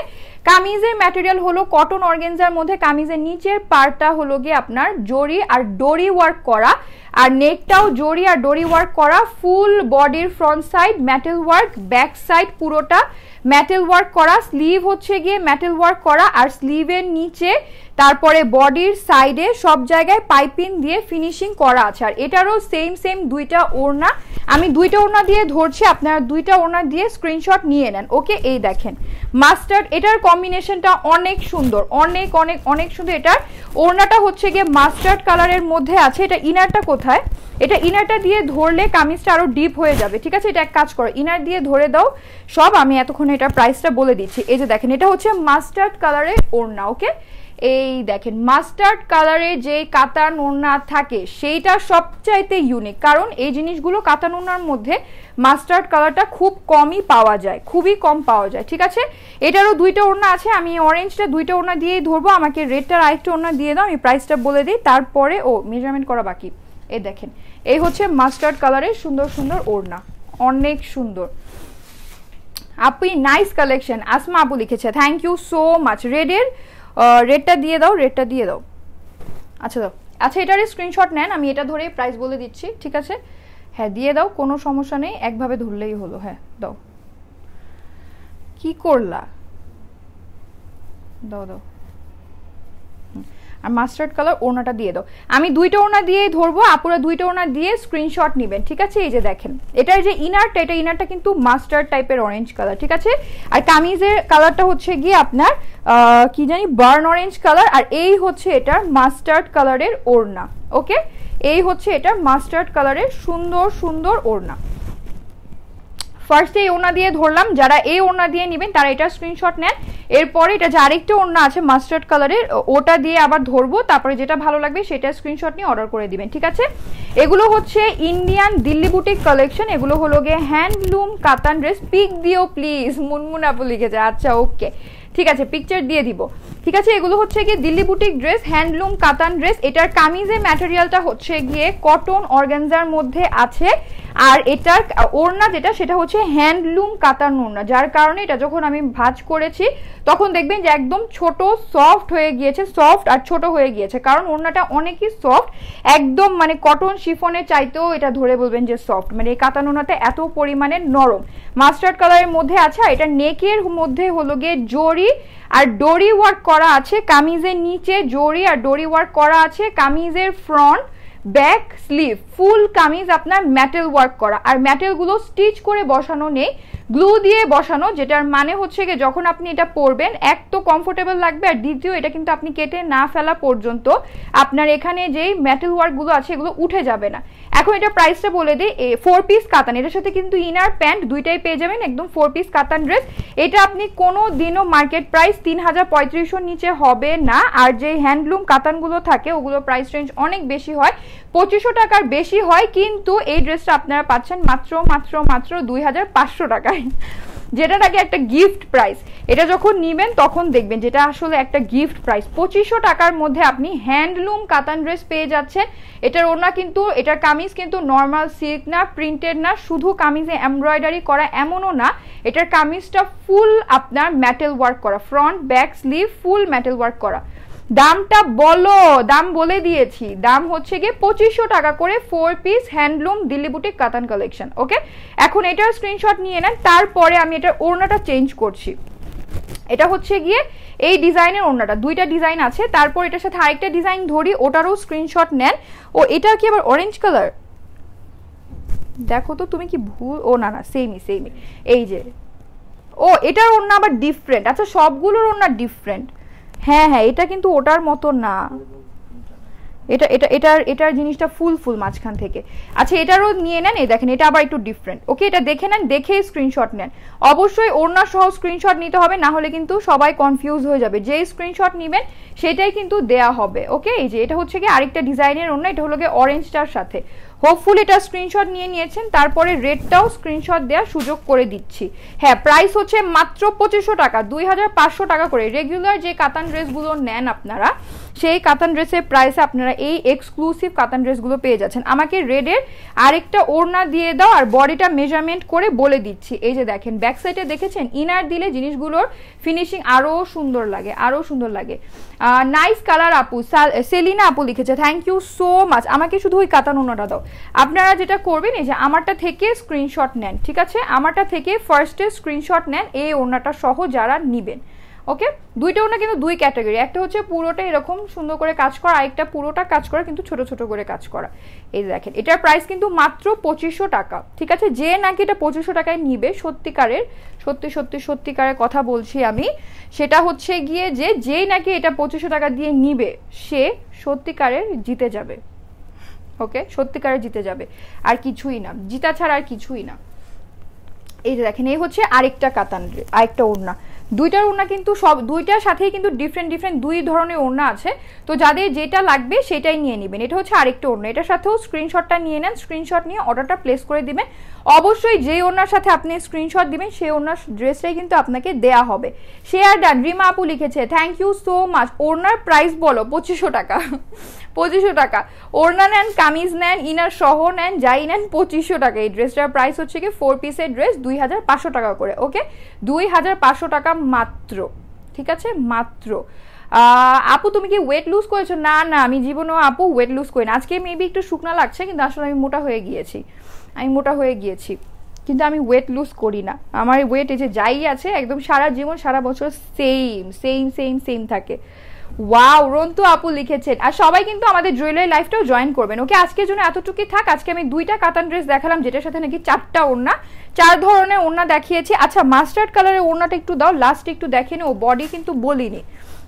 S1: কামিজের ম্যাটেরিয়াল হলো কটন অর্গানজার মধ্যে কামিজের নিচের পার্টটা হলো গিয়ে আপনার জরি আর ডোরি ওয়ার্ক করা, আর নেকটাও জরি আর ডোরি ওয়ার্ক করা, ফুল বডির front side metal work, back side পুরোটা মেটাল ওয়ার্ক করা, স্লিভ হচ্ছে গিয়ে মেটাল ওয়ার্ক করা, আর স্লিভের নিচে তারপরে বডির সাইডে সব জায়গায় পাইপিং দিয়ে ফিনিশিং করা আছে। আর এটারও সেম দুইটা ওড়না, আমি দুইটা ওড়না দিয়ে ধরছি, আপনারা দুইটা ওড়না দিয়ে স্ক্রিনশট নিয়ে নেন। ওকে, এই দেখেন মাস্টার্ড, এটার কম্বিনেশনটা অনেক সুন্দর, অনেক অনেক অনেক সুন্দর। এটার ওড়নাটা হচ্ছে গিয়ে মাস্টার্ড কালারের মধ্যে আছে। এটা ইনারটা কোথায়? এটা ইনারটা দিয়ে ধরলে কামিজটা আরো ডিপ হয়ে যাবে, ঠিক আছে? এটা এক কাজ করো, ইনার দিয়ে ধরে দাও সব, আমি এতক্ষণ এটা প্রাইসটা বলে দিচ্ছি। এই যে দেখেন, এটা হচ্ছে মাস্টার্ড কালারের ওড়না। ওকে, এই দেখেন মাস্টার্ড কালারে যে কাতান ওড়না থাকে সেইটা সবচাইতে ইউনিক, কারণ এই জিনিসগুলো কাতান ওড়নার মধ্যে মাস্টার্ড কালারটা খুব কমই পাওয়া যায়, খুবই কম পাওয়া যায়, ঠিক আছে? এটারও দুইটা ওড়না আছে, আমি অরেঞ্জটা দুইটা ওড়না দিয়েই ধরবো, আমাকে রেডটার আরেকটা ওড়না দিয়ে দাও, আমি প্রাইসটা বলে দিই, তারপরে মেজারমেন্ট করা বাকি। এই দেখেন, এই হচ্ছে মাস্টার্ড কালারের সুন্দর সুন্দর ওড়না, অনেক সুন্দর। আপু নাইস কালেকশন, আসমা আপু লিখেছে, থ্যাংক ইউ সো মাচ। রেডটা দিয়ে দাও, রেডটা দিয়ে দাও। আচ্ছা দাও, আচ্ছা এটারই স্ক্রিনশট নেন, আমি এটা ধরেই প্রাইস বলে দিচ্ছি, ঠিক আছে? হ্যাঁ দিয়ে দাও, কোনো সমস্যা নেই, একভাবে ধরলেই হলো। হ্যাঁ দাও, কি করলা, দাও দাও। আর মাস্টার্ড কালার ওড়নাটা দিয়ে দাও, আমি দুইটা ওড়না দিয়েই ধরবো, আপুরা দুইটা ওড়না দিয়ে স্ক্রিনশট নেবেন, ঠিক আছে? এই যে দেখেন, এটার যে ইনারটা, এটা ইনারটা কিন্তু মাস্টার্ড টাইপের অরেঞ্জ কালার, ঠিক আছে? আর কামিজের কালারটা হচ্ছে গিয়ে আপনার কি জানি বার্ন অরেঞ্জ কালার, আর এই হচ্ছে এটার মাস্টার্ড কালারের ওড়না। ওকে, এই হচ্ছে এটার মাস্টার্ড কালারের সুন্দর সুন্দর ওড়না। ফার্স্টে এই ওড়না দিয়ে ধরলাম, যারা এই ওড়না দিয়ে নেবেন তারা এটা স্ক্রিনশট নেন। এরপরে এটা যে আরেকটা ওড়না আছে মাস্টার্ড কালারের, ওটা দিয়ে আবার ধরবো, তারপরে যেটা ভালো লাগবে সেটা স্ক্রিনশট নিয়ে অর্ডার করে দিবেন, ঠিক আছে? এগুলো হচ্ছে ইন্ডিয়ান দিল্লি বুটিক কালেকশন, এগুলো হলো গিয়ে হ্যান্ডলুম কাতান ড্রেস। পিক দিও প্লিজ, মুনমুন আপু লিখেছে। আচ্ছা ওকে, ঠিক আছে, পিকচার দিয়ে দিব, ঠিক আছে? এগুলো হচ্ছে গিয়ে দিল্লি বুটিক ড্রেস, হ্যান্ডলুম কাতান ড্রেস। এটার কামিজের ম্যাটেরিয়ালটা হচ্ছে গিয়ে কটন অর্গানজার মধ্যে আছে, আর এটার ওড়না যেটা সেটা হচ্ছে হ্যান্ডলুম কাতান ওড়না, যার কারণে এটা যখন আমি ভাঁজ করেছি তখন দেখবেন যে একদম ছোট সফট হয়ে গিয়েছে, সফট আর ছোট হয়ে গিয়েছে, কারণ ওড়নাটা অনেকই সফট, একদম মানে কটন শিফনের চাইতেও এটা ধরে বলবেন যে সফট, মানে এই কাতান ওড়নাটা এত পরিমাণে নরম। মাস্টার্ড কালারের মধ্যে আছে, এটা নেকের মধ্যে হলো গিয়ে জরি আর ডোরি ওয়ার্ক করা আছে, কামিজের নিচে জরি আর ডোরি ওয়ার্ক করা আছে, কামিজের ফ্রন্ট ব্যাক স্লিভ ফুল কামিজ আপনার মেটাল ওয়ার্ক করা, আর মেটালগুলো স্টিচ করে বসানো নেই, গ্লু দিয়ে বসানো, যেটার মানে হচ্ছে গিয়ে যখন আপনি এটা পরবেন এক তো কমফোর্টেবল লাগবে, আর দ্বিতীয় এটা কিন্তু আপনি কেটে না ফেলা পর্যন্ত আপনার এখানে যেই মেটাল ওয়ার্কগুলো আছে এগুলো উঠে যাবে না। এখন এটা প্রাইসটা বলে দিই, 4 পিস কাতান, এটার সাথে কিন্তু ইনার প্যান্ট দুইটাই পেয়ে যাবেন, একদম 4 পিস কাতান ড্রেস। এটা আপনি কোনো দিনও মার্কেট প্রাইস 3035 নিচে হবে না, আর যে হ্যান্ডলুম কাতানগুলো থাকে ওগুলো প্রাইস রেঞ্জ অনেক বেশি হয়, 2500 টাকার বেশি হয়, কিন্তু এই ড্রেসটা আপনারা পাচ্ছেন মাত্র মাত্র মাত্র 2500 টাকায়, যেটা নাকি একটা গিফট প্রাইস। এটা যখন নিবেন তখন দেখবেন যেটা আসলে একটা গিফট প্রাইস। 2500 টাকার মধ্যে আপনি হ্যান্ডলুম কাতান ড্রেস পেয়ে যাচ্ছেন। এটার ওড়না কিন্তু, এটার কামিজ কিন্তু নর্মাল সিল্ক না, প্রিন্টেড না, শুধু কামিজে এমব্রয়ডারি করা এমনও না, এটার কামিজটা ফুল আপনার মেটাল ওয়ার্ক করা, ফ্রন্ট ব্যাক স্লিভ ফুল মেটাল ওয়ার্ক করা। দামটা বলো, দাম বলে দিয়েছি, দাম হচ্ছে গিয়ে 2500 টাকা করে 4 পিস হ্যান্ডলুম দিল্লি বুটিক কাতান কালেকশন। ওকে, এখন এটার স্ক্রিনশট নিয়ে নেন, তারপরে আমি এটার ওড়নাটা চেঞ্জ করছি। এটা হচ্ছে গিয়ে এই ডিজাইনের ওড়নাটা, দুইটা ডিজাইন আছে, তারপর এটার সাথে আরেকটা ডিজাইন ধরি, ওটারও স্ক্রিনশট নেন। ও এটা কি আবার অরেঞ্জ কালার, দেখো তো তুমি কি ভুল, ও না না সেমই, এই যে ও এটার ওড়না আবার ডিফারেন্ট, আচ্ছা সবগুলোর ওড়না ডিফারেন্ট, হ্যাঁ হ্যাঁ এটা কিন্তু ওটার মতো না, এটা এটা এটার এটার জিনিসটা ফুল ফুল মাঝখান থেকে। আচ্ছা এটারও নিয়ে নেন, এই দেখেন এটা আবার একটু ডিফারেন্ট। ওকে, এটা দেখে নেন, দেখে স্ক্রিনশট নেন। অবশ্যই ওড়না সহ স্ক্রিনশট নিতে হবে, না হলে কিন্তু সবাই কনফিউজ হয়ে যাবে। যেই স্ক্রিনশট নেবেন সেটাই কিন্তু দেয়া হবে। ওকে, এই যে এটা হচ্ছে কি আরেকটা ডিজাইনের ওড়না, এটা হলো গিয়ে অরেঞ্জটার সাথে। হোপফুল এটা স্ক্রিনশট নিয়ে নিয়েছেন, তারপরে রেডটাও স্ক্রিনশট দেওয়ার সুযোগ করে দিচ্ছি। হ্যাঁ, প্রাইস হচ্ছে মাত্র 2500 টাকা, 2500 টাকা করে। রেগুলার যে কাতান ড্রেসগুলো নেন আপনারা, সেই কাতান ড্রেসের প্রাইসে আপনারা এই এক্সক্লুসিভ কাতান ড্রেসগুলো পেয়ে যাচ্ছেন। আমাকে রেডের আরেকটা ওড়না দিয়ে দাও আর বডিটা মেজারমেন্ট করে বলে দিচ্ছি। এই যে দেখেন ব্যাক সাইডে দেখেছেন, ইনার দিলে জিনিসগুলোর ফিনিশিং আরো সুন্দর লাগে, আরো সুন্দর লাগে। নাইস কালার আপু, সেলিনা আপু লিখেছে, থ্যাংক ইউ সো মাচ। আমাকে শুধু ওই কাতান ওড়নাটা দাও। আপনারা যেটা করবেন, এই যে আমারটা থেকে স্ক্রিনশট নেন, ঠিক আছে? আমারটা থেকে ফার্স্টে স্ক্রিনশট নেন এই ওড়নাটা সহ যারা নিবেন। ওকে, দুইটা ওড়না কিন্তু দুই ক্যাটাগরি, একটা হচ্ছে পুরোটা এরকম সুন্দর করে কাজ করা, আরেকটা পুরোটা কাজ করা কিন্তু ছোট ছোট করে কাজ করা। এই দেখেন এটার প্রাইস কিন্তু মাত্র 2500 টাকা, ঠিক আছে? যে নাকি এটা 2500 টাকায় নিবে, সত্যিকারের সত্যিকারের কথা বলছি আমি, সেটা হচ্ছে গিয়ে যেই নাকি এটা 2500 টাকা দিয়ে নিবে সে সত্যিকারের জিতে যাবে। ওকে, সত্যিকারের জিতে যাবে, আর কিছুই না, জিতা ছাড়া আর কিছুই না। এই যে দেখেন এই হচ্ছে আরেকটা কাতান, আরেকটা ওড়না। দুইটার ওড়না কিন্তু সব দুইটার সাথেই কিন্তু ডিফারেন্ট দুই ধরনের ওড়না আছে, তো যাদের যেটা লাগবে সেটাই নিয়ে নেবেন। এটা হচ্ছে আরেকটা ওড়না, এটার সাথেও স্ক্রিনশটটা নিয়ে নেন, স্ক্রিনশট নিয়ে অর্ডারটা প্লেস করে দিবেন। অবশ্যই যেই ওড়নার সাথে আপনি স্ক্রিনশট দিবেন সেই ওড়নার ড্রেসটাই কিন্তু আপনাকে দেয়া হবে। শেয়ার ডান, রিমা আপু লিখেছে, থ্যাংক ইউ সো মাচ। ওড়নার প্রাইস বলো। 2500 টাকা, 2500 টাকা। ওড়না নেন, কামিজ নেন, ইনার সহ নেন, যাই নেন 2500 টাকা। এই ড্রেসটার প্রাইস হচ্ছে কি 4 পিসের ড্রেস 2500 টাকা করে। ওকে, 2500 টাকা মাত্র, ঠিক আছে? মাত্র। আপু তুমি কি ওয়েট লুজ করেছো? না না, আমি জীবনেও আপু ওয়েট লুজ করি না। আজকে মেবি একটু শুকনা লাগছে, কিন্তু আসলে আমি মোটা হয়ে গিয়েছি, কিন্তু আমি ওয়েট লুজ করি না। আমার ওয়েট এই যে যাই আছে একদম সারা জীবন সারা বছর সেম থাকে। ওয়াও, রন্তু আপু লিখেছেন। আর সবাই কিন্তু আমাদের জুয়েলারি লাইফটাও জয়েন করবেন। ওকে, আজকের জন্য এতটুকুই থাক। আজকে আমি দুইটা কাতান ড্রেস দেখালাম, যেটার সাথে নাকি 4টা ওড়না, 4 ধরনের ওড়না দেখিয়েছি। আচ্ছা মাস্টার্ড কালারের ওড়নাটা একটু দাও, লাস্ট একটু দেখে নি, ও বডি কিন্তু বলিনি।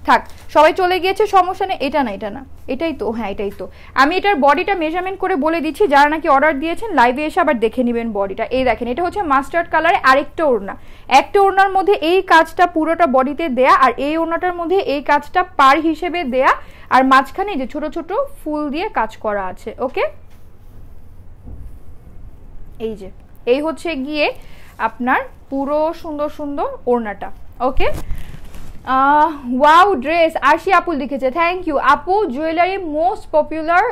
S1: থাক, সবাই চলে গিয়েছে, সমস্যা নেই। এটা না, এটাই তো, হ্যাঁ এটাই তো। আমি এটার বডিটা মেজারমেন্ট করে বলে দিচ্ছি, যারা নাকি অর্ডার দিয়েছেন লাইভে এসে আবার দেখে নেবেন বডিটা। এই দেখেন এটা হচ্ছে মাস্টার্ড কালারে আরেকটা ওড়না। একটা ওড়নার মধ্যে এই কাজটা পুরোটা বডিতে দেয়া, আর এই ওড়নাটার মধ্যে এই কাজটা পার হিসেবে দেয়া, আর মাঝখানে যে ছোট ছোট ফুল দিয়ে কাজ করা আছে। ওকে, এই যে এই হচ্ছে গিয়ে আপনার পুরো সুন্দর ওড়নাটা। ওকে, ওয়াও ড্রেস, আরশি আপু লিখেছে, থ্যাংক ইউ আপু। জুয়েলারি মোস্ট পপুলার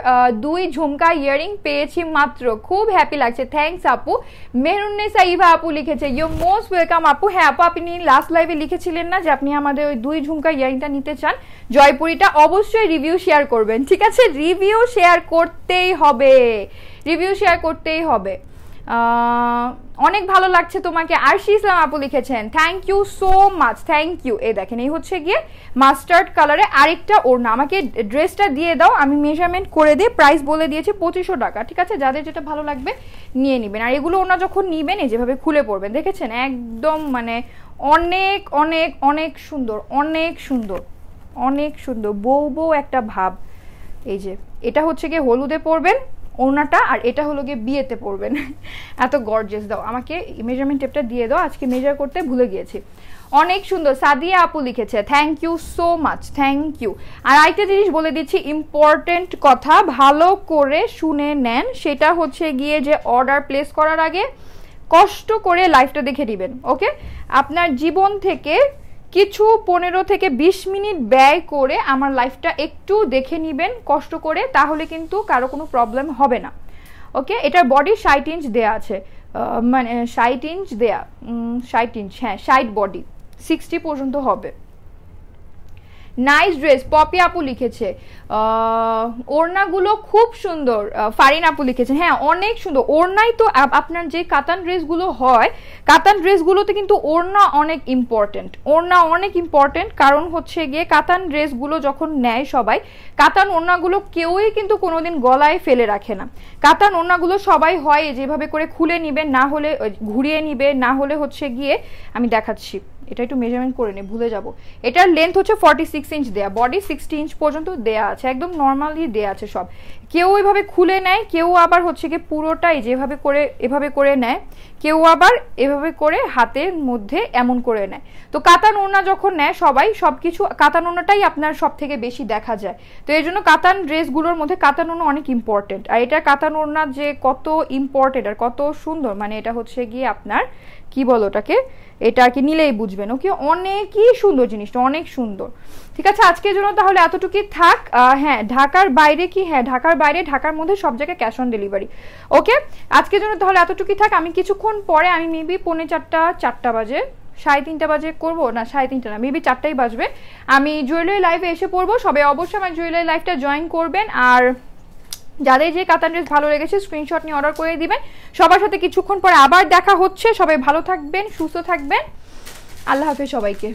S1: 2 ঝুমকা ইয়ারিং পেয়েছি মাত্র, খুব হ্যাপি লাগছে, থ্যাংকস আপু। মেহরুন্নেসা ইভা আপু লিখেছে, ইউ মোস্ট ওয়েলকাম আপু। হ্যাঁ আপু, আপনি লাস্ট লাইভে লিখেছিলেন না যে আপনি আমাদের ওই 2 ঝুমকা ইয়ারিংটা নিতে চান, জয়পুরিটা। অবশ্যই রিভিউ শেয়ার করবেন, ঠিক আছে? রিভিউ শেয়ার করতেই হবে। অনেক ভালো লাগছে তোমাকে, আরশি ইসলাম আপু লিখেছেন, thank you so much, thank you. এই দেখেন এই হচ্ছে গিয়ে মাস্টার্ড কালারে আরেকটা ওড়না। আমাকে ড্রেসটা দিয়ে দাও, আমি মেজারমেন্ট করে দিয়ে প্রাইস বলে দিয়েছি 2500 টাকা, ঠিক আছে? যাদের যেটা ভালো লাগবে নিয়ে নেবেন। আর এগুলো ওড়না যখন নিবেন এই যেভাবে খুলে পড়বেন, দেখেছেন? একদম মানে অনেক সুন্দর বউ একটা ভাব। এই যে এটা হচ্ছে গিয়ে হলুদে পরবেন ওড়নাটা, আর এটা হলো গিয়ে বিয়েতে পরবেন। এত গর্জিয়াস। দাও আমাকে মেজারমেন্ট টেপটা দিয়ে দাও, আজকে মেজার করতে ভুলে গিয়েছি। অনেক সুন্দর, সাদিয়া আপু লিখেছে, thank you so much, thank you. আর আরেকটা জিনিস বলে দিচ্ছি, ইম্পর্টেন্ট কথা, ভালো করে শুনে নেন। সেটা হচ্ছে গিয়ে যে অর্ডার প্লেস করার আগে কষ্ট করে লাইভটা দেখে দিবেন। ওকে, আপনার জীবন থেকে কিছু 15 থেকে 20 মিনিট ব্যয় করে আমার লাইফটা একটু দেখে নেবেন কষ্ট করে, তাহলে কিন্তু কারো কোনো প্রবলেম হবে না। ওকে, এটার বডি 60 ইঞ্চ দেয়া আছে, মানে 60 ইঞ্চ দেয়া, 60 ইঞ্চ, হ্যাঁ 60 বডি, 60 পর্যন্ত হবে। নাইস ড্রেস, পপি আপু লিখেছে, ওড়নাগুলো খুব সুন্দর। ফারিন আপু লিখেছে, হ্যাঁ অনেক সুন্দর ওড়নাই তো। আপনার যে কাতান ড্রেসগুলো হয়, কাতান ড্রেসগুলোতে কিন্তু ওড়না অনেক ইম্পর্টেন্ট। কারণ হচ্ছে গিয়ে কাতান ড্রেসগুলো যখন নেয় সবাই, কাতান ওড়নাগুলো কেউই কিন্তু কোনোদিন গলায় ফেলে রাখে না। কাতান ওড়নাগুলো সবাই হয় যেভাবে করে খুলে নিবে, না হলে ঘুরিয়ে নিবে, না হলে হচ্ছে গিয়ে আমি দেখাচ্ছি, এটা একটু মেজারমেন্ট করে নে, ভুলে যাব। এটার লেন্থ হচ্ছে 46 ইঞ্চ দেয়া, বডি 60 ইঞ্চ পর্যন্ত দেয়া আছে, একদম নর্মালি দেয়া আছে সব। কেউ এইভাবে খুলে নেয়, কেউ আবার হচ্ছে কি পুরোটাই যেভাবে করে এভাবে করে নেয়, কেউ আবার এভাবে করে হাতের মধ্যে এমন করে নেয়। তো কাতান ওড়না যখন নেয় সবাই, সবকিছু কাতান ওড়নাটাই আপনার সব থেকে বেশি দেখা যায়। তো এই জন্য কাতান ড্রেসগুলোর মধ্যে কাতান ওড়না অনেক ইম্পর্টেন্ট। আর এটা কাতান ওড়না যে কত ইম্পর্টেন্ট আর কত সুন্দর, মানে এটা হচ্ছে গিয়ে আপনার কি বলো ওটাকে, এটা আর কি নিলেই বুঝবেন। ওকে, অনেকই সুন্দর জিনিসটা, অনেক সুন্দর। ঠিক আছে, আজকের জন্য তাহলে এতটুকুই থাক। হ্যাঁ, ঢাকার বাইরে কি, হ্যাঁ ঢাকার বাইরে, ঢাকার মধ্যে সব জায়গায় ক্যাশ অন ডেলিভারি। ওকে, আজকের জন্য তাহলে এতটুকুই থাক। আমি কিছুক্ষণ পরে, আমি মেবি 4:45 বাজে, 3:30 বাজে করবো, না 3:30 না, মেবি 4টাই বাজবে, আমি জুয়েলারি লাইভে এসে পড়বো। সবাই অবশ্যই আমার জুয়েলারি লাইভটা জয়েন করবেন। আর যাদের যে কাতান ড্রেস ভালো লেগেছে স্ক্রিনশট নিয়ে অর্ডার করে দিবেন। সবার সাথে কিছুক্ষণ পরে আবার দেখা হচ্ছে। সবাই ভালো থাকবেন, সুস্থ থাকবেন। আল্লাহ হাফেজ সবাইকে।